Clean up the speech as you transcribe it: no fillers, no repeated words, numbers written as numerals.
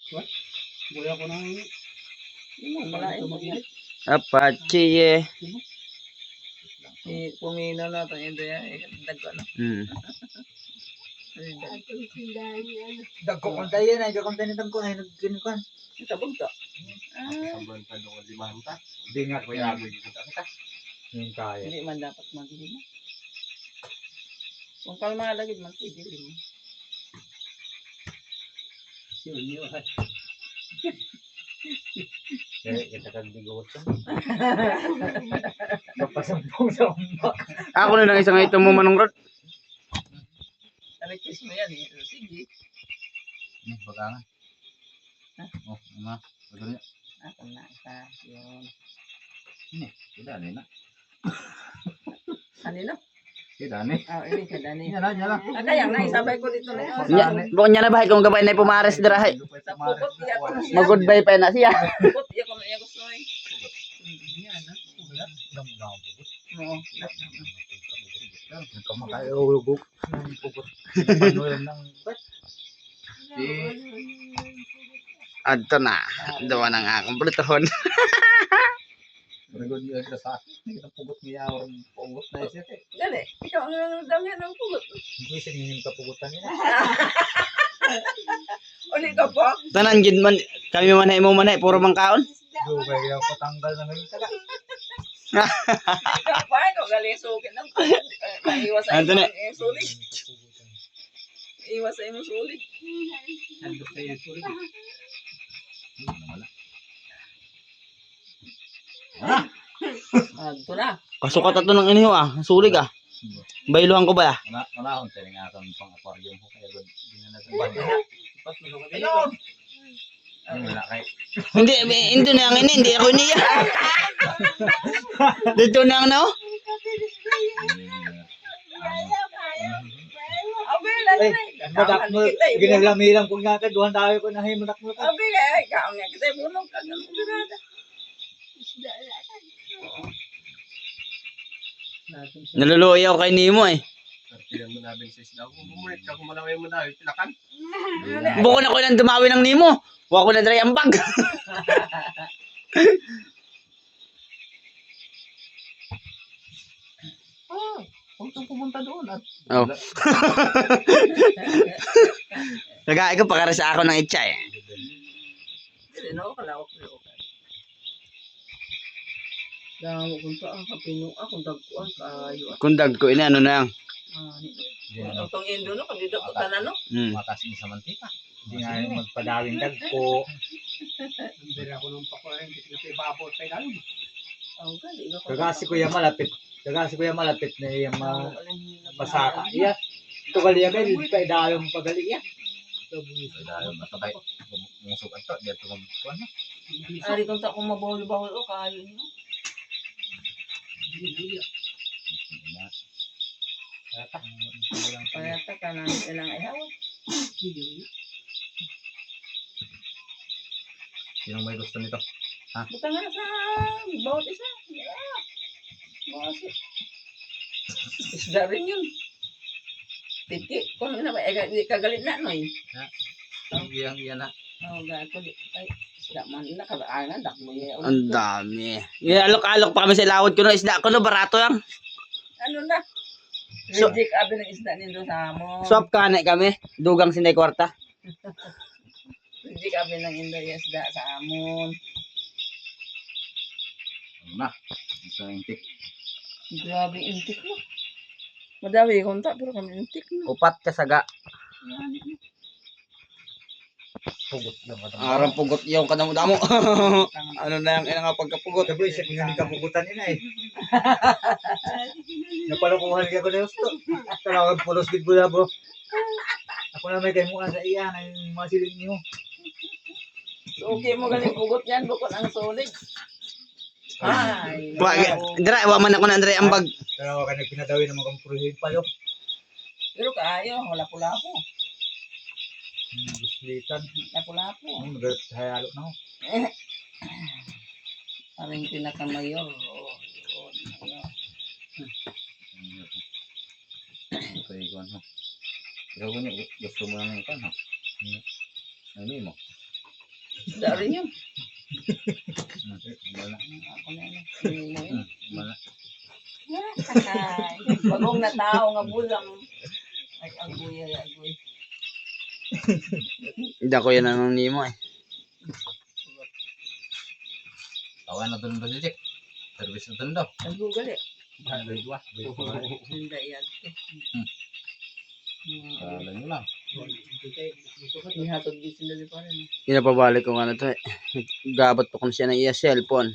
Buya ko ng Malain mo yan. Apache eh. Pumino na ito. Hindi yan. Dagko na. Dagko kong tayo na. Dagko kong tayo na dagko. Ay, nagkinukan. Sabog to. sabon pa doon 5 ta. Hindi nga ko yung agoy dito. Yung kaya. Hindi man dapat magdilim mo. Kung kalmalagid man, dilim mo. Yun. Kita kang bigot sa. Kapasampung sa umbak. Ako na lang isang ito mo manong rod. Alikis mo yan eh. Sige. Bagangan. Oh, ma. Betul ya? Ako na isa. Yun. Ini, sudah nih, nak. Kanino? Sudah nih. Oh, ini ka Dani. Nyala. Kaya na, isabay ko dito na yun. Bukan niya na bahay kung gabay na pumares dirahay. Sa pupot, iya ko na siya. Mag-goodbye pa na siya. Pupot, iya ko na iya gusto eh. Oo. Kamakayulugok ng pugot. Panulan ng bat. Adto na. Dawa na nga akong blutohon. Berikut dia sudah sakit. Kita pugot niya orang pugot na siya. Dali, ikaw ang dami ng pupot. Hindi siya ngingin kapugutan niya. Uli ka po? Tanan gid man kami manay mo manay puro mangkaon. Do kaya ako tanggal na ngayon taga. Ikaw pa, ikaw galing sukin ng pupot. Naiwas sa Ano na? imong sulit. Iwas sa imong sulit. Ando sa yung sulit. Ito na. Kasukat ato ng iniho ah. Sulig ah. Bailuhan ko ba ah? Wala akong tiningatan pang aquarium ko kaya doon natin ba. Pas mo ka Hello. Wala kay. Hindi na ang ini, hindi ako niya. Dito na ang no? Abay, lalo na. Madak mo ginalamilang kung nga kaduhan tayo ko na hay madak mo. Abay, ikaw nga kita bulong ka ng birada. Naluluoy ako kay Nemo eh. Pilang mo namin sa isla. Kung bumulit ka, kung malaway mo na, pilakan. Buko na ko lang dumawi ng Nemo. Huwag ko na dry ang bag. Huwag kang pumunta doon at Oh. Nagay ko pakarasa ako ng itcha eh. Sino ko kalawak ko. Damo kung saan kapino ako dagkuan kayo. Kundag ko ini ano na yan. Itong Indo no, kandido ko tanan no. makasin sa mantika. Hindi nga yung magpadawing dagko. Hindi ako nung pakuhin. Kasi kasi babot pa lalo. Oh, gali ko. Kagasi ko yung malapit. Na yung masaka. Iya. Ito gali yan kayo. Hindi pa idayong pagali yan. Idayong masabay. Musukan to. Dito magkuhan na. Ari kung sa kung mabawal-bawal o kayo no. Kaya ta ka nang ilang ayaw. Sinong may gusto nito? Buta nga sa bawat isa. Yeah. Bawat isda rin yun. Tiki. Kung ano ba, kagalit na no eh. Yan na. Oh, gato di. Ay, isda man. Nakabaanan, dakmo yan. Ang dami. Alok-alok pa kami sa lawad ko no. Isda ko no, barato yan. Ano na? So- Reject abi ng isda nindo sa mo. Swap kane kami. Dugang sinay kwarta. Reject abi ng indo yung isda sa amon. Ano na? Ito yung tik. Grabe intik no. Madawi konta pero kami intik no. Upat kasaga. Pugot lang ka. Arang pugot yung kadamo-damo. Ano na yung ilang pagkapugot. Sabi siya kung hindi kapugutan nila eh. Napalukuhan ka ko na gusto. Talawag pulos gid bula bro. Ako na may kay mukha sa iya na yung mga siling niyo. So, okay mo galing pugot yan bukod ang solid. Ay. Dira, wa man ako na Andre ang bag. Talawag ka nagpinadawi ng mga kampuruhin palo. Pero kaayo, wala pula-po. Guslitan. Lapu-lapu. Nagalit sa hayalo na ako. Aring pinakamayor. Ito ikuan ho. Ikaw ko niya gusto mo lang ikan ha. Ano mo? Dari yun. Wala. Ako na yun. Hindi mo yun. Wala. Ay, bagong na tao nga bulang. Ay, agoy, ay, agoy. Hindi ako yan ang nimo eh. Tawa na doon ba dik? Service na doon daw. Ang Google eh. Dua. Hindi yan. Alam nyo lang. Ihatod din sila di pa rin. Pinapabalik ko nga na to eh. Gabot pa kung siya ng iya cellphone.